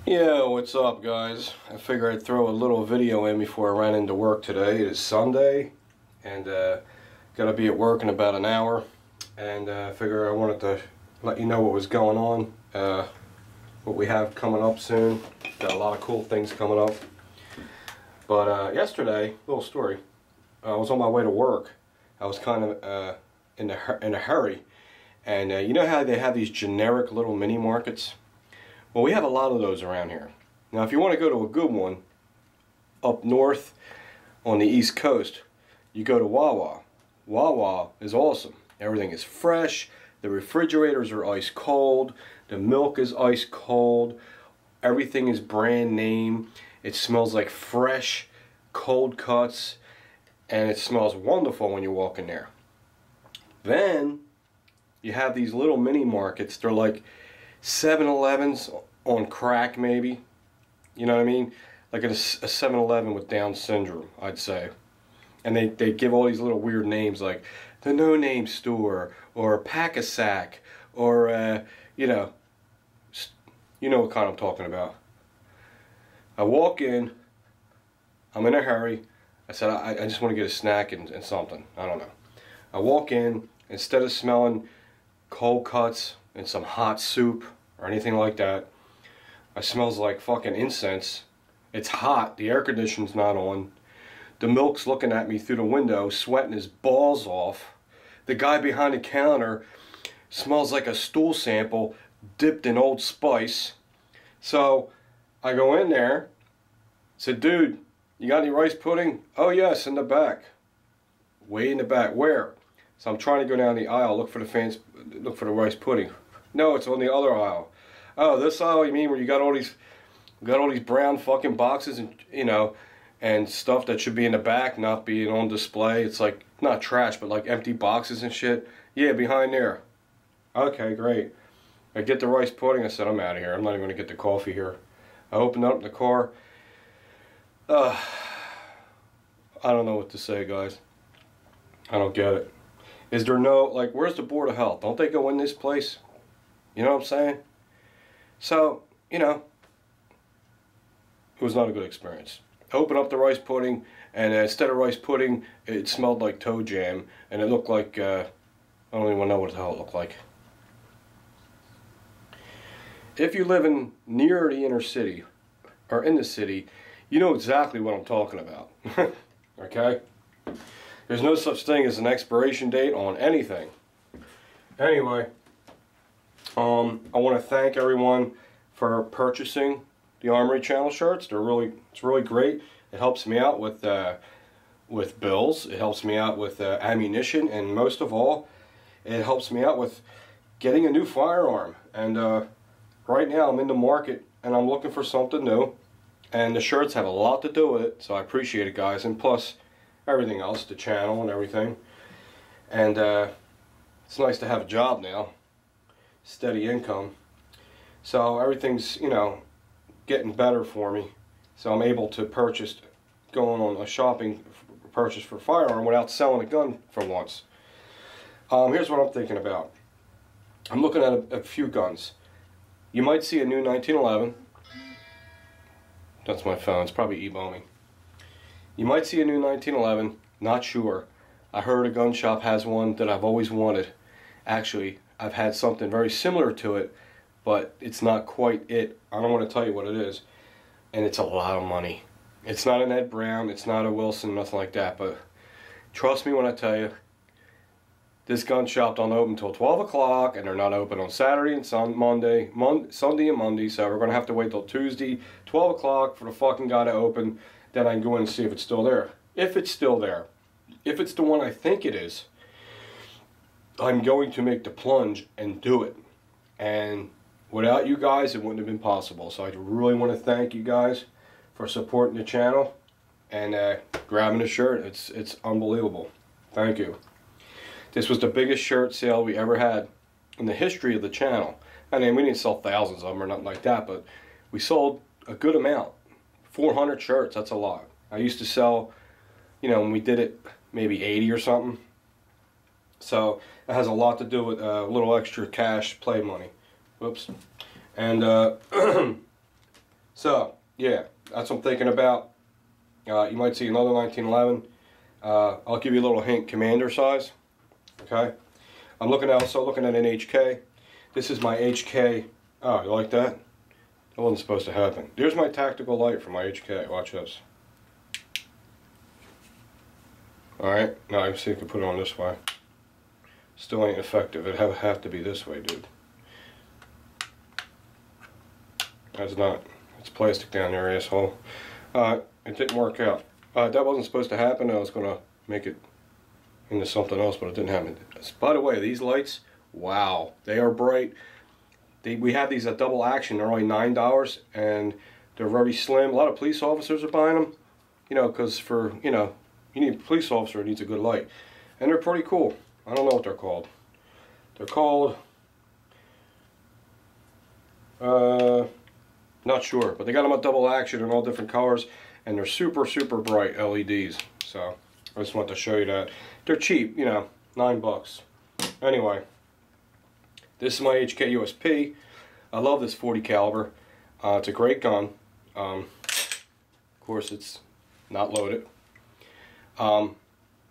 Yeah, what's up guys? I figured I'd throw a little video in before I ran into work today. It is Sunday and gotta be at work in about an hour, and I figure I wanted to let you know what was going on, what we have coming up soon. Got a lot of cool things coming up. But yesterday, little story, I was on my way to work. I was kind of in a hurry, and you know how they have these generic little mini markets? Well, we have a lot of those around here. Now, if you want to go to a good one, up north on the East Coast, you go to Wawa. Wawa is awesome. Everything is fresh. The refrigerators are ice cold. The milk is ice cold. Everything is brand name. It smells like fresh, cold cuts, and it smells wonderful when you walk in there. Then you have these little mini markets. They're like 7-Elevens on crack, maybe. You know what I mean? Like a 7-Eleven with Down syndrome, I'd say. And they give all these little weird names like the No Name Store or Pack-a-Sack or you know what kind I'm talking about. I walk in, I'm in a hurry. I said I just want to get a snack and something. I don't know. I walk in, instead of smelling cold cuts and some hot soup or anything like that, it smells like fucking incense. It's hot, the air conditioning's not on. The milk's looking at me through the window, sweating his balls off. The guy behind the counter smells like a stool sample dipped in Old Spice. So I go in there, said, dude, you got any rice pudding? Oh yes, in the back. Way in the back. Where? So I'm trying to go down the aisle, look for the rice pudding. No, it's on the other aisle. Oh, this aisle, you mean where you got all these brown fucking boxes and and stuff that should be in the back, not being on display. It's like not trash, but like empty boxes and shit. Yeah, behind there. Okay, great. I get the rice pudding. I said, I'm out of here. I'm not even gonna get the coffee here. I opened up the car. I don't know what to say, guys. I don't get it. Is there no, like, where's the Board of Health? Don't they go in this place? You know what I'm saying? So, it was not a good experience. I opened up the rice pudding, and instead of rice pudding, it smelled like toe jam, and it looked like, I don't even know what the hell it looked like. If you live near the inner city, or in the city, you know exactly what I'm talking about. Okay? There's no such thing as an expiration date on anything. Anyway, I want to thank everyone for purchasing the Armory Channel shirts. It's really great. It helps me out with bills. It helps me out with ammunition, and most of all, it helps me out with getting a new firearm. And right now, I'm in the market and I'm looking for something new. And the shirts have a lot to do with it, so I appreciate it, guys. And plus, everything else, the channel and everything. And it's nice to have a job now, steady income. So everything's, getting better for me. So I'm able to going on a shopping purchase for firearm without selling a gun for once. Here's what I'm thinking about. I'm looking at a few guns. You might see a new 1911. That's my phone. It's probably e-bombing. You might see a new 1911. Not sure. I heard a gun shop has one that I've always wanted. Actually, I've had something very similar to it, but it's not quite it. I don't want to tell you what it is. And it's a lot of money. It's not an Ed Brown. It's not a Wilson. Nothing like that. But trust me when I tell you, this gun shop don't open until 12 o'clock, and they're not open on Saturday and Sunday and Monday, so we're going to have to wait till Tuesday, 12 o'clock for the fucking guy to open. Then I can go in and see if it's still there. If it's still there. If it's the one I think it is, I'm going to make the plunge and do it. And without you guys, it wouldn't have been possible. So I really want to thank you guys for supporting the channel and grabbing the shirt. It's unbelievable. Thank you. This was the biggest shirt sale we ever had in the history of the channel. I mean, we didn't sell thousands of them or nothing like that, but we sold a good amount. 400 shirts, that's a lot. I used to sell, when we did it, maybe 80 or something. So it has a lot to do with a little extra cash play money. Whoops. And So, yeah, that's what I'm thinking about. You might see another 1911. I'll give you a little hint, commander size. Okay. I'm also looking at an HK. This is my HK. Oh, you like that? That wasn't supposed to happen. There's my tactical light for my HK. Watch this. Alright, now I see if I can put it on this way. Still ain't effective. It'd have to be this way, dude. That's not. It's plastic down there, asshole. It didn't work out. That wasn't supposed to happen. I was going to make it into something else, but it didn't happen. By the way, these lights, wow, they are bright. We have these at double action. They're only $9, and they're very slim. A lot of police officers are buying them, you know, because you need a police officer who needs a good light. And they're pretty cool. I don't know what they're called. They're called, not sure, but they got them at double action in all different colors, and they're super, super bright LEDs. So I just want to show you that. They're cheap, you know, $9. Anyway, this is my HK USP. I love this 40 caliber. It's a great gun. Of course, it's not loaded.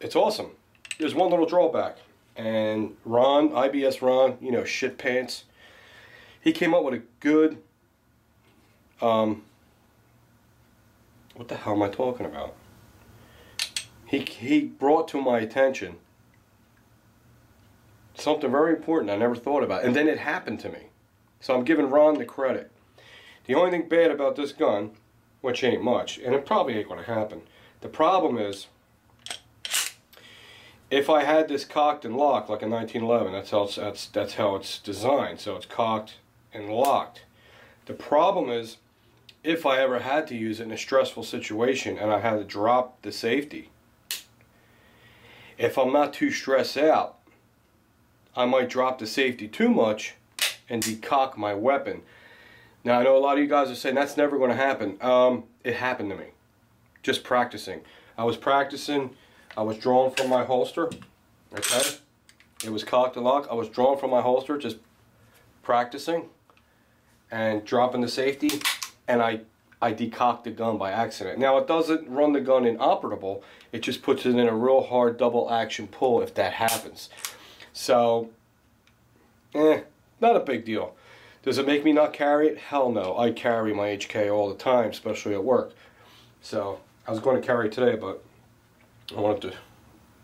It's awesome. There's one little drawback, and Ron, IBS Ron, you know, shit pants, he came up with a good, what the hell am I talking about? He brought to my attention something very important I never thought about, and then it happened to me. So I'm giving Ron the credit. The only thing bad about this gun, which ain't much, and it probably ain't going to happen, the problem is, if I had this cocked and locked like a 1911, that's how it's designed. So it's cocked and locked. The problem is, if I ever had to use it in a stressful situation and I had to drop the safety, if I'm not too stressed out, I might drop the safety too much and decock my weapon. Now I know a lot of you guys are saying that's never going to happen. It happened to me. Just practicing. I was practicing. I was drawing from my holster. Okay. It was cocked and locked. I was drawing from my holster, just practicing and dropping the safety, and I decocked the gun by accident. Now it doesn't run the gun inoperable. It just puts it in a real hard double action pull if that happens. So, not a big deal. Does it make me not carry it? Hell no. I carry my HK all the time, especially at work. So, I was going to carry it today, but I wanted to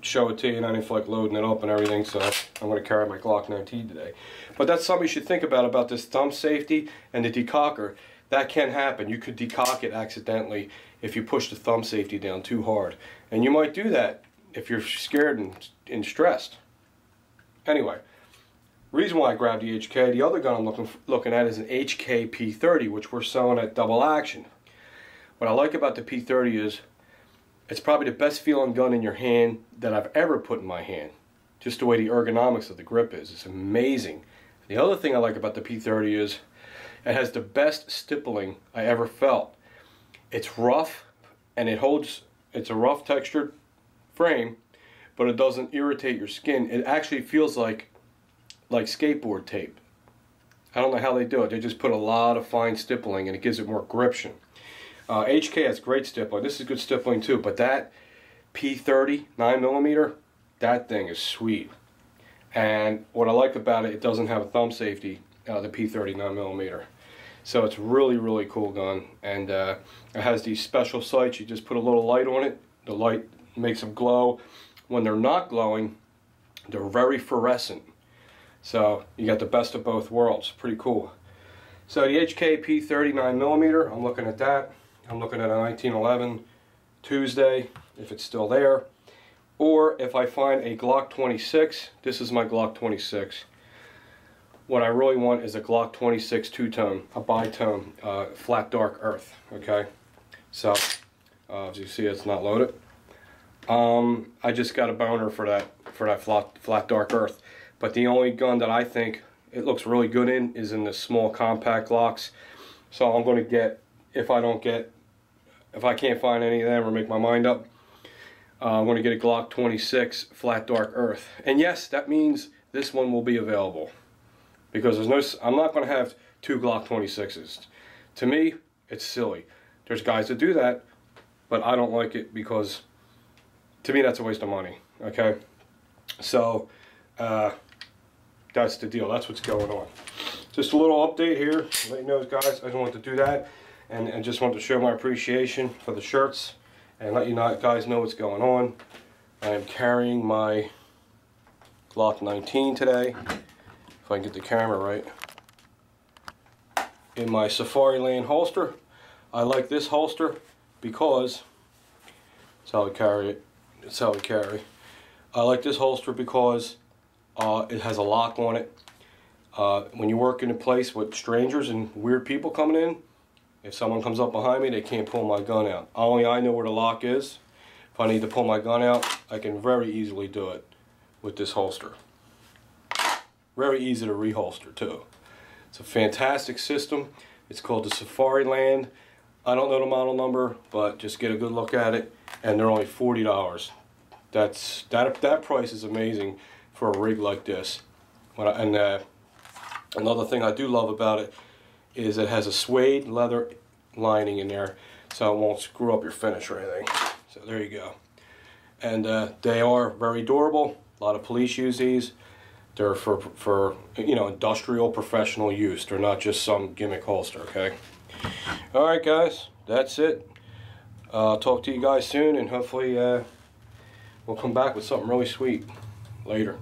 show it to you, and I didn't feel like loading it up and everything, so I'm going to carry my Glock 19 today. But that's something you should think about this thumb safety and the decocker. That can happen. You could decock it accidentally if you push the thumb safety down too hard. And you might do that if you're scared and stressed. Anyway, reason why I grabbed the HK, the other gun I'm looking at is an HK P30, which we're selling at double action. What I like about the P30 is it's probably the best feeling gun in your hand that I've ever put in my hand. Just the way the ergonomics of the grip is. It's amazing. The other thing I like about the P30 is it has the best stippling I ever felt. It's rough, and it's a rough textured frame, but it doesn't irritate your skin. It actually feels like skateboard tape. I don't know how they do it. They just put a lot of fine stippling, and it gives it more gription. HK has great stippling. This is good stippling too, but that P30 9mm, that thing is sweet. And what I like about it, it doesn't have a thumb safety, the P30 9mm. So it's really, really cool gun. And it has these special sights. You just put a little light on it. The light makes them glow. When they're not glowing, they're very fluorescent. So you got the best of both worlds. Pretty cool. So the HK P30 9mm, I'm looking at that. I'm looking at a 1911 Tuesday, if it's still there. Or if I find a Glock 26, this is my Glock 26. What I really want is a Glock 26 two-tone, a bi-tone, flat dark earth. Okay, so as you see, it's not loaded. I just got a boner for that flat dark earth. But the only gun that I think it looks really good in is in the small compact Glocks. So I'm going to get, if I can't find any of them or make my mind up, I'm going to get a Glock 26 flat dark earth. And yes, that means this one will be available, because I'm not going to have two Glock 26s. To me, It's silly. There's guys that do that, but I don't like it because to me that's a waste of money. Okay, so that's the deal. That's what's going on. Just a little update here, let you know, guys. I just wanted to do that, and just wanted to show my appreciation for the shirts and let you guys know what's going on. I am carrying my Glock 19 today, if I can get the camera right, in my Safariland holster. I like this holster because it's how I carry it. It's how I carry. I like this holster because it has a lock on it. When you work in a place with strangers and weird people coming in, if someone comes up behind me, they can't pull my gun out. Only I know where the lock is. If I need to pull my gun out, I can very easily do it with this holster. Very easy to reholster too. It's a fantastic system. It's called the Safariland. I don't know the model number, but just get a good look at it, and they're only $40. That price is amazing for a rig like this. Another thing I do love about it is it has a suede leather lining in there, so it won't screw up your finish or anything. So there you go. And they are very durable. A lot of police use these. They're for industrial professional use. They're not just some gimmick holster. Okay. All right, guys. That's it. I'll talk to you guys soon, and hopefully we'll come back with something really sweet later.